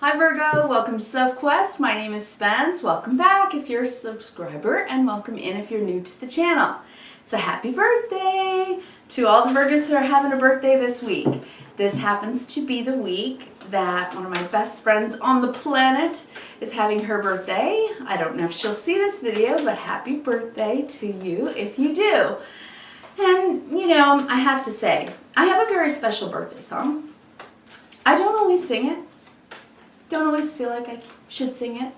Hi Virgo, welcome to Sophquest. My name is Spence. Welcome back if you're a subscriber, and welcome in if you're new to the channel. So happy birthday to all the Virgos who are having a birthday this week. This happens to be the week that one of my best friends on the planet is having her birthday. I don't know if she'll see this video, but happy birthday to you if you do. And you know, I have to say, I have a very special birthday song. I don't always sing it. Don't always feel like I should sing it.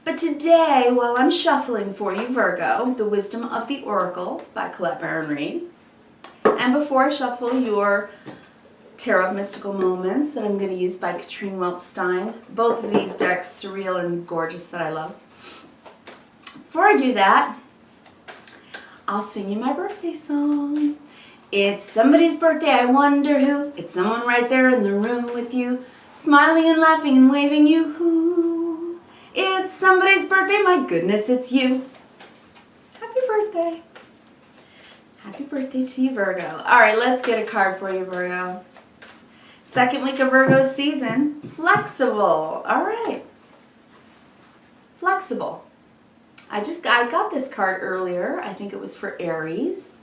But today, while I'm shuffling for you, Virgo, The Wisdom of the Oracle by Colette Baron Reid, and before I shuffle your Tarot of Mystical Moments that I'm going to use by Katrine Welch-Stein, both of these decks surreal and gorgeous that I love. Before I do that, I'll sing you my birthday song. It's somebody's birthday, I wonder who. It's someone right there in the room with you, smiling and laughing and waving you. Who? It's somebody's birthday, my goodness, it's you. Happy birthday. Happy birthday to you, Virgo. All right, let's get a card for you, Virgo. Second week of Virgo season, flexible. All right. Flexible. I got this card earlier. I think it was for Aries.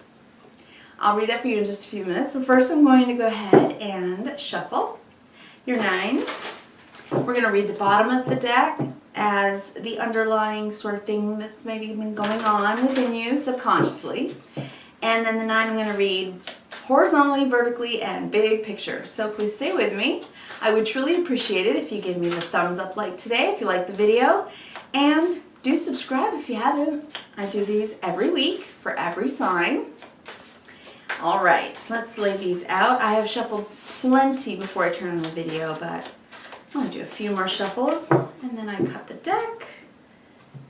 I'll read that for you in just a few minutes, but first I'm going to go ahead and shuffle your 9. We're going to read the bottom of the deck as the underlying sort of thing that's maybe been going on within you subconsciously. And then the 9 I'm going to read horizontally, vertically, and big picture. So please stay with me. I would truly appreciate it if you give me the thumbs up like today if you like the video. And do subscribe if you haven't. I do these every week for every sign. All right, let's lay these out. I have shuffled plenty before I turn on the video, but I'm going to do a few more shuffles, and then I cut the deck,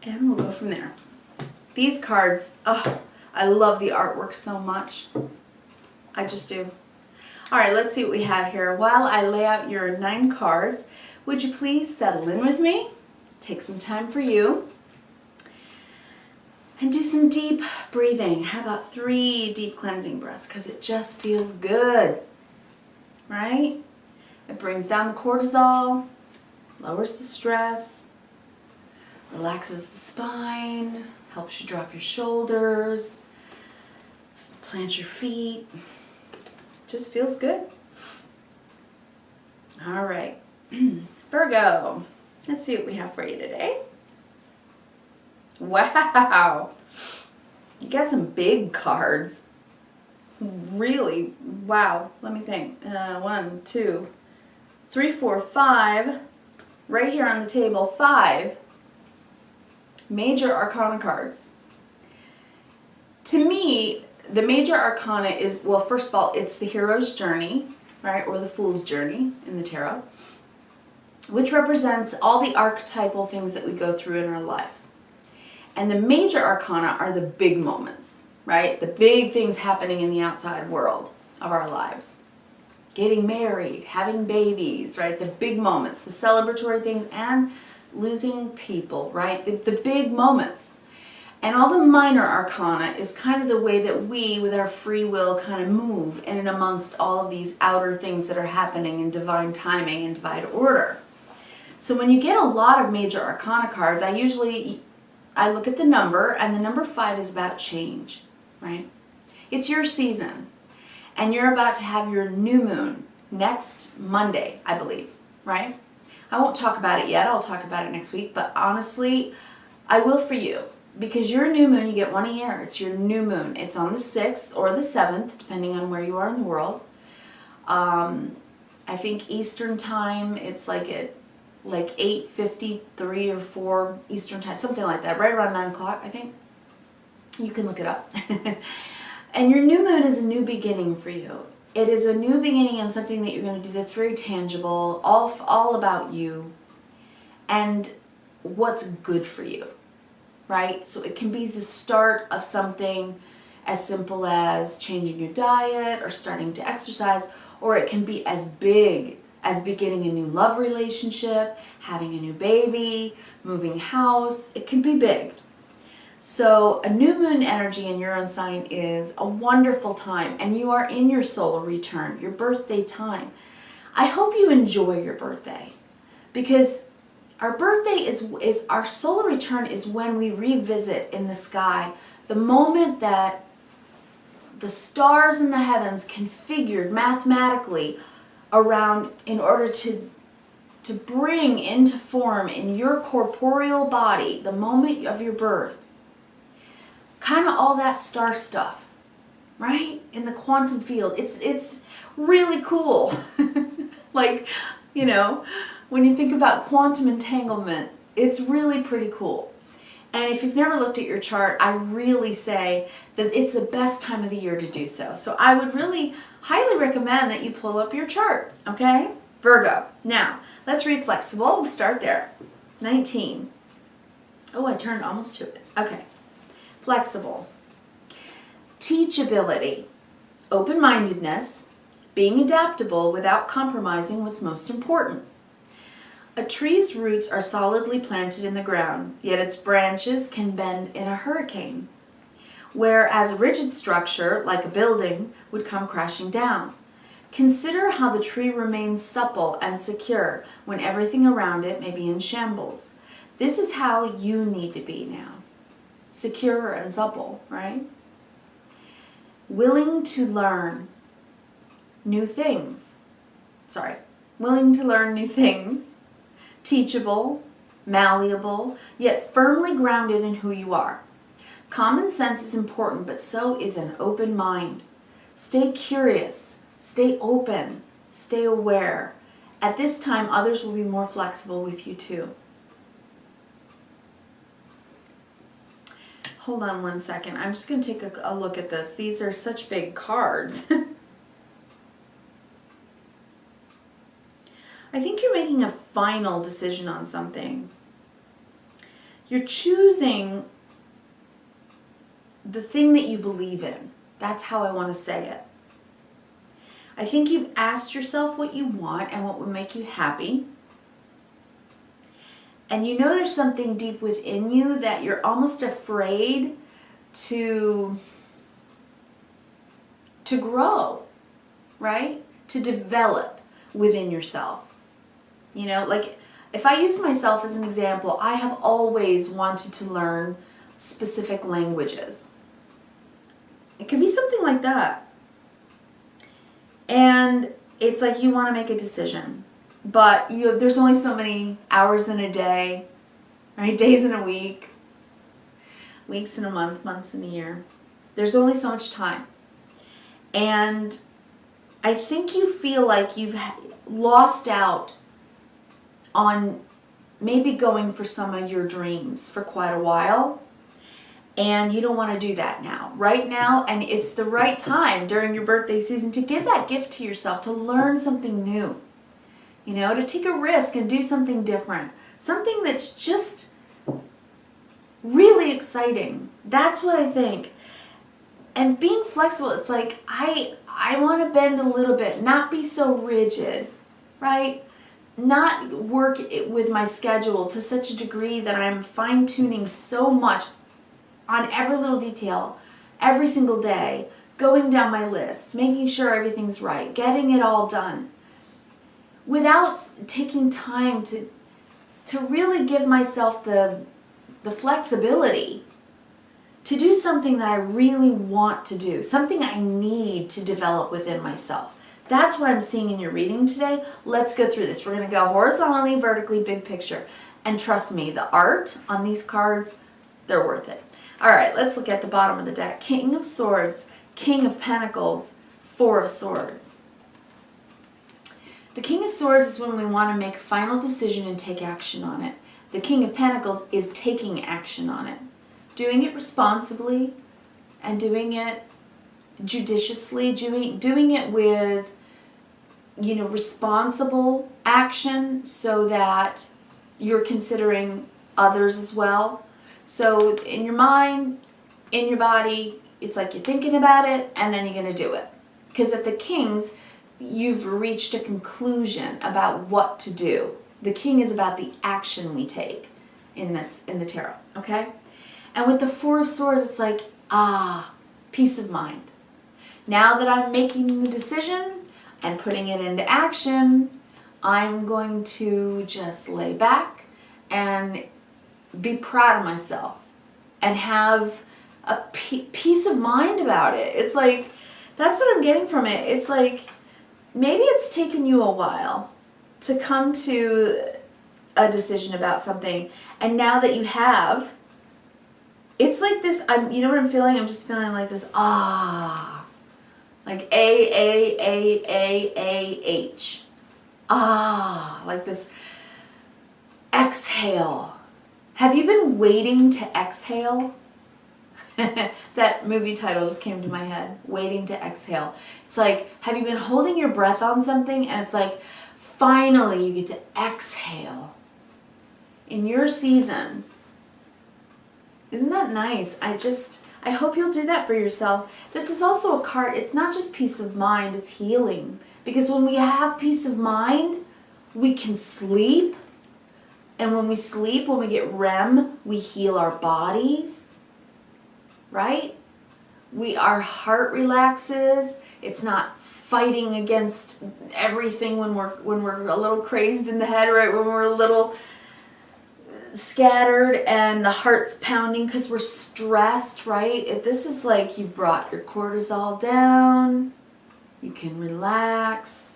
and we'll go from there. These cards, oh, I love the artwork so much. I just do. All right, let's see what we have here. While I lay out your 9 cards, would you please settle in with me? Take some time for you. And do some deep breathing. How about 3 deep cleansing breaths? Because it just feels good, right? It brings down the cortisol, lowers the stress, relaxes the spine, helps you drop your shoulders, plant your feet. Just feels good. All right, Virgo, let's see what we have for you today. Wow, you got some big cards. Really, wow, let me think. 1, 2, 3, 4, 5, right here on the table, 5 major arcana cards. To me, the major arcana is, well, first of all, it's the hero's journey, right, or the fool's journey in the tarot, which represents all the archetypal things that we go through in our lives. And the major arcana are the big moments, right? The big things happening in the outside world of our lives. Getting married, having babies, right? The big moments, the celebratory things, and losing people, right? The big moments. And all the minor arcana is kind of the way that we, with our free will, kind of move in and amongst all of these outer things that are happening in divine timing and divine order. So when you get a lot of major arcana cards, I look at the number, and the number 5 is about change, right? It's your season, and you're about to have your new moon next Monday, I believe, right? I won't talk about it yet. I'll talk about it next week, but honestly, I will for you, because your new moon, you get one a year. It's your new moon. It's on the 6th or the 7th, depending on where you are in the world. I think Eastern time, it's like 8:53 or 4 Eastern time, something like that, right around 9 o'clock, I think. You can look it up. And your new moon is a new beginning for you. It is a new beginning and something that you're going to do that's very tangible, all about you and what's good for you, right? So it can be the start of something as simple as changing your diet or starting to exercise, or it can be as big as beginning a new love relationship, having a new baby, moving house. It can be big. So a new moon energy in your own sign is a wonderful time, and you are in your solar return, your birthday time. I hope you enjoy your birthday. because our birthday is our solar return is when we revisit in the sky the moment that the stars in the heavens configured mathematically around in order to bring into form in your corporeal body the moment of your birth, kind of all that star stuff, right? In the quantum field. It's really cool. Like, you know, when you think about quantum entanglement, it's really pretty cool. And if you've never looked at your chart, I really say that it's the best time of the year to do so. So I would really highly recommend that you pull up your chart, okay? Virgo. Now, let's read flexible. We'll start there. 19. Oh, I turned almost to it. Okay. Flexible. Teachability. Open-mindedness. Being adaptable without compromising what's most important. A tree's roots are solidly planted in the ground, yet its branches can bend in a hurricane, whereas a rigid structure, like a building, would come crashing down. Consider how the tree remains supple and secure when everything around it may be in shambles. This is how you need to be now. Secure and supple, right? Willing to learn new things. Willing to learn new things. Teachable, malleable, yet firmly grounded in who you are. Common sense is important, but so is an open mind. Stay curious, stay open, stay aware. At this time, others will be more flexible with you too. Hold on one second. I'm just going to take a look at this. These are such big cards. I think you're making a final decision on something. You're choosing the thing that you believe in. That's how I want to say it. I think you've asked yourself what you want and what would make you happy. And you know there's something deep within you that you're almost afraid to grow, right? To develop within yourself. You know, like if I use myself as an example, I have always wanted to learn specific languages. It could be something like that. And it's like you want to make a decision, but there's only so many hours in a day, right? Days in a week, weeks in a month, months in a year. There's only so much time. And I think you feel like you've lost out on maybe going for some of your dreams for quite a while, and you don't want to do that now, right now, and it's the right time during your birthday season to give that gift to yourself, to learn something new, you know, to take a risk and do something different, something that's just really exciting. That's what I think. And being flexible, it's like I want to bend a little bit, not be so rigid, right? Not work with my schedule to such a degree that I'm fine-tuning so much on every little detail, every single day, going down my lists, making sure everything's right, getting it all done, without taking time to really give myself the flexibility to do something that I really want to do, something I need to develop within myself. That's what I'm seeing in your reading today. Let's go through this. We're going to go horizontally, vertically, big picture. And trust me, the art on these cards, they're worth it. All right, let's look at the bottom of the deck. King of Swords, King of Pentacles, Four of Swords. The King of Swords is when we want to make a final decision and take action on it. The King of Pentacles is taking action on it. Doing it responsibly and doing it judiciously, doing it with, you know, responsible action so that you're considering others as well. So in your mind, in your body, it's like you're thinking about it and then you're going to do it. Because at the Kings, you've reached a conclusion about what to do. The King is about the action we take in the tarot, okay? And with the Four of Swords, it's like, peace of mind. Now that I'm making the decision and putting it into action, I'm going to just lay back and be proud of myself and have a peace of mind about it. It's like, that's what I'm getting from it. It's like, maybe it's taken you a while to come to a decision about something, and now that you have, it's like this, you know what I'm feeling? I'm just feeling like this, like A-A-A-A-A-H. Like this exhale. Have you been waiting to exhale? That movie title just came to my head, Waiting to Exhale. It's like, have you been holding your breath on something, and it's like, finally you get to exhale in your season. Isn't that nice? I hope you'll do that for yourself. This is also a card, it's not just peace of mind, it's healing. Because when we have peace of mind, we can sleep. And when we sleep, when we get REM, we heal our bodies. Right? Our heart relaxes. It's not fighting against everything when we're a little crazed in the head, right? When we're a little scattered and the heart's pounding because we're stressed, right? This is like you've brought your cortisol down. You can relax.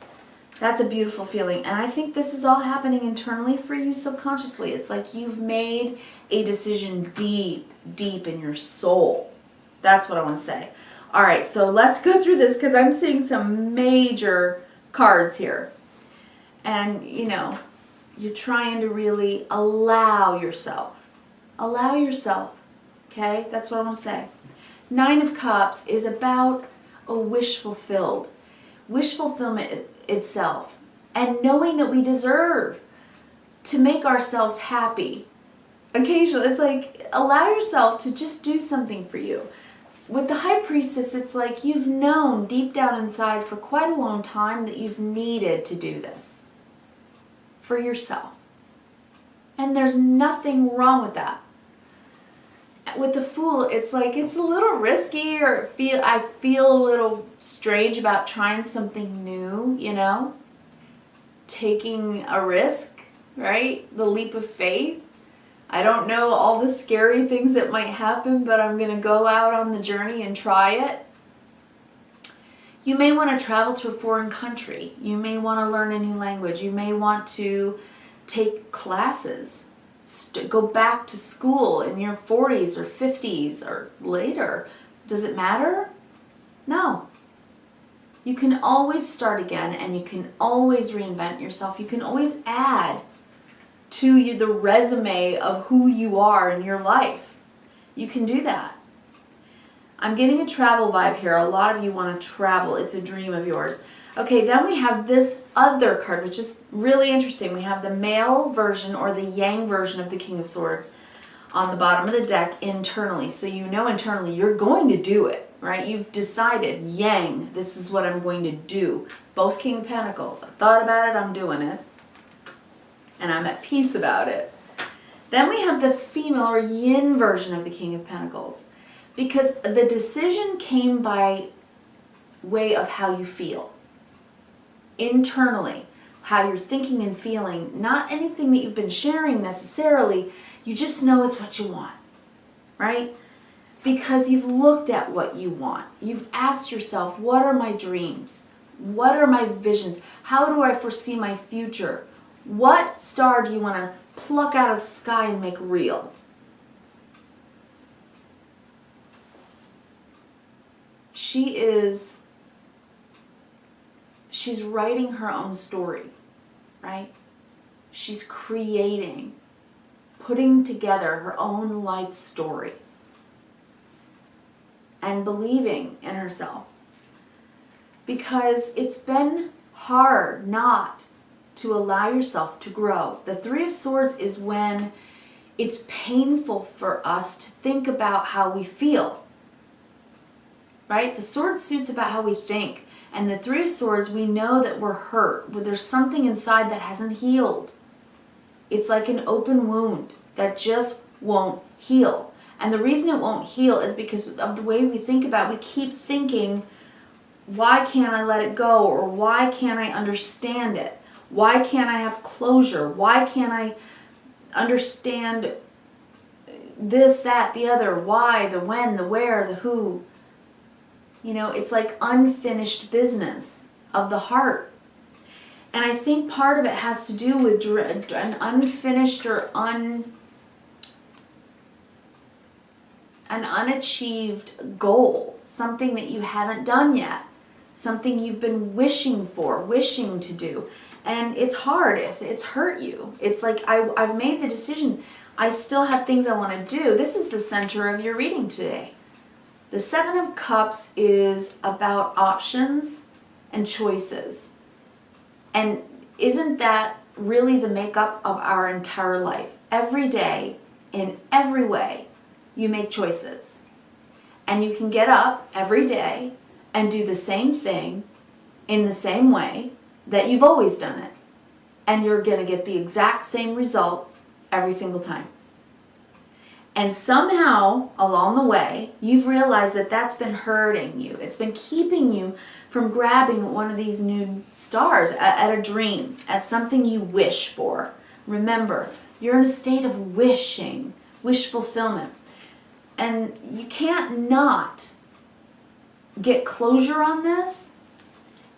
That's a beautiful feeling. And I think this is all happening internally for you subconsciously. It's like you've made a decision deep, deep in your soul. That's what I want to say. All right, so let's go through this because I'm seeing some major cards here. And, you know, you're trying to really allow yourself. Allow yourself, okay? That's what I want to say. 9 of Cups is about a wish fulfilled. Wish fulfillment itself. And knowing that we deserve to make ourselves happy. Occasionally, it's like, allow yourself to just do something for you. With the High Priestess, it's like you've known deep down inside for quite a long time that you've needed to do this for yourself. And there's nothing wrong with that. With the Fool, it's like it's a little risky, or I feel a little strange about trying something new, you know? Taking a risk, right? The leap of faith. I don't know all the scary things that might happen, but I'm going to go out on the journey and try it. You may want to travel to a foreign country. You may want to learn a new language. You may want to take classes. Go back to school in your 40s or 50s or later. Does it matter? No. You can always start again, and you can always reinvent yourself. You can always add to you the resume of who you are in your life. You can do that. I'm getting a travel vibe here. A lot of you want to travel. It's a dream of yours. Okay, then we have this other card, which is really interesting. We have the male version, or the yang version of the King of Swords on the bottom of the deck internally. So you know internally you're going to do it, right? You've decided, yang, this is what I'm going to do. Both King of Pentacles. I've thought about it, I'm doing it. And I'm at peace about it. Then we have the female or yin version of the King of Pentacles. Because the decision came by way of how you feel. Internally, how you're thinking and feeling. Not anything that you've been sharing necessarily. You just know it's what you want. Right? Because you've looked at what you want. You've asked yourself, what are my dreams? What are my visions? How do I foresee my future? What star do you want to pluck out of the sky and make real? She's writing her own story, right? She's creating, putting together her own life story and believing in herself. Because it's been hard not to allow yourself to grow. The Three of Swords is when it's painful for us to think about how we feel. Right? The Sword suit's about how we think. And the Three of Swords, we know that we're hurt. There's something inside that hasn't healed. It's like an open wound that just won't heal. And the reason it won't heal is because of the way we think about it. We keep thinking, why can't I let it go? Or why can't I understand it? Why can't I have closure? Why can't I understand this, that, the other? Why, the when, the where, the who? You know, it's like unfinished business of the heart. And I think part of it has to do with an unfinished or an unachieved goal, something that you haven't done yet, something you've been wishing for, wishing to do. And it's hard, it's hurt you. It's like I've made the decision, I still have things I want to do. This is the center of your reading today. The Seven of Cups is about options and choices. And isn't that really the makeup of our entire life? Every day, in every way, you make choices. And you can get up every day and do the same thing in the same way that you've always done it. And you're going to get the exact same results every single time. And somehow, along the way, you've realized that that's been hurting you. It's been keeping you from grabbing one of these new stars at a dream, at something you wish for. Remember, you're in a state of wishing, wish fulfillment. And you can't not get closure on this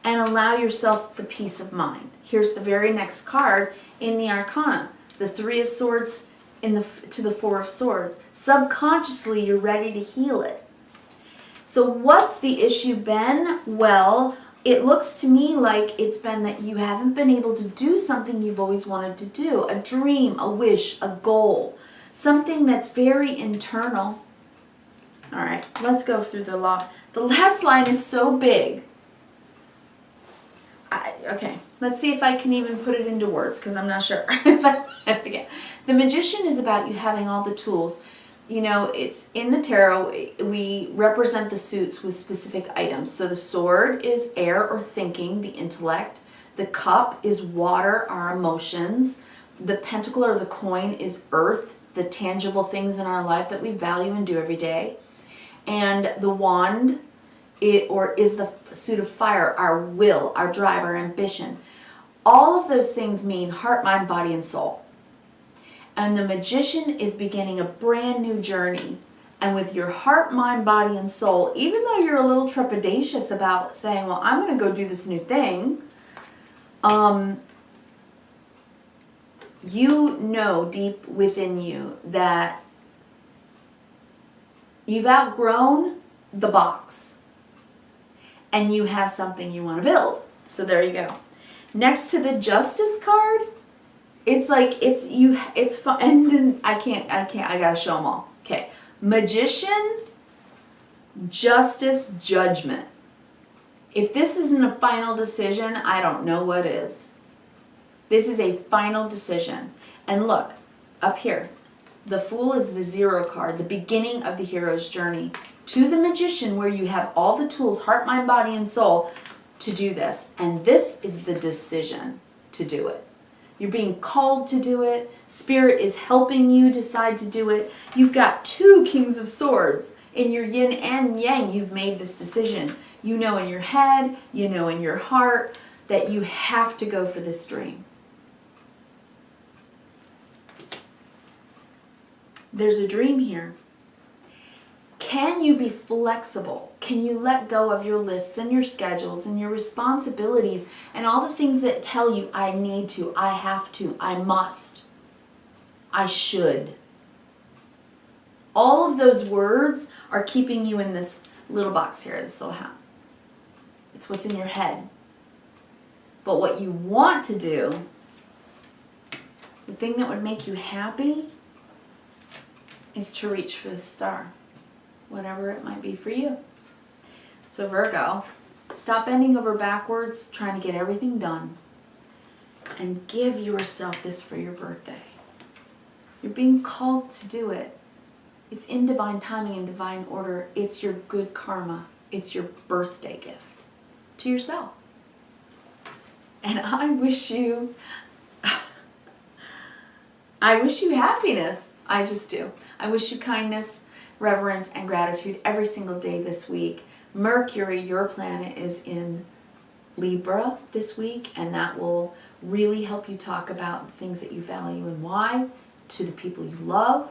and allow yourself the peace of mind. Here's the very next card in the Arcana, the Three of Swords to the Four of Swords. Subconsciously, you're ready to heal it. So what's the issue been? Well, it looks to me like it's been that you haven't been able to do something you've always wanted to do. A dream, a wish, a goal. Something that's very internal. All right, let's go through the law. The last line is so big. Okay, let's see if I can even put it into words, because I'm not sure. The Magician is about you having all the tools. You know, it's in the tarot, we represent the suits with specific items. So the sword is air or thinking, the intellect. The cup is water, our emotions. The pentacle or the coin is earth, the tangible things in our life that we value and do every day. And the wand is the suit of fire, our will, our drive, our ambition. All of those things mean heart, mind, body, and soul. And the Magician is beginning a brand new journey. And with your heart, mind, body, and soul, even though you're a little trepidatious about saying, well, I'm going to go do this new thing, you know deep within you that you've outgrown the box and you have something you want to build. So there you go. Next to the Justice card, it's like it's fun, and then I gotta show them all. Okay, Magician, Justice, Judgment. If this isn't a final decision, I don't know what is. This is a final decision. And look, up here, the Fool is the 0 card, the beginning of the hero's journey. To the Magician, where you have all the tools, heart, mind, body, and soul, to do this. And this is the decision to do it. You're being called to do it. Spirit is helping you decide to do it. You've got 2 Kings of Swords. In your yin and yang, you've made this decision. You know in your head, you know in your heart, that you have to go for this dream. There's a dream here. Can you be flexible? Can you let go of your lists and your schedules and your responsibilities and all the things that tell you, I need to, I have to, I must, I should? All of those words are keeping you in this little box here, this little hat. It's what's in your head. But what you want to do, the thing that would make you happy, is to reach for the star. Whatever it might be for you. So Virgo, stop bending over backwards trying to get everything done and give yourself this for your birthday. You're being called to do it. It's in divine timing and divine order. It's your good karma. It's your birthday gift to yourself. And I wish you happiness. I just do. I wish you kindness, reverence, and gratitude every single day this week. Mercury, your planet, is in Libra this week, and that will really help you talk about the things that you value and why to the people you love,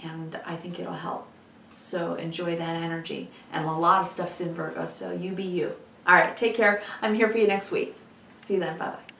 and I think it'll help. So enjoy that energy. And a lot of stuff's in Virgo, so you be you. All right, take care. I'm here for you next week. See you then. Bye-bye.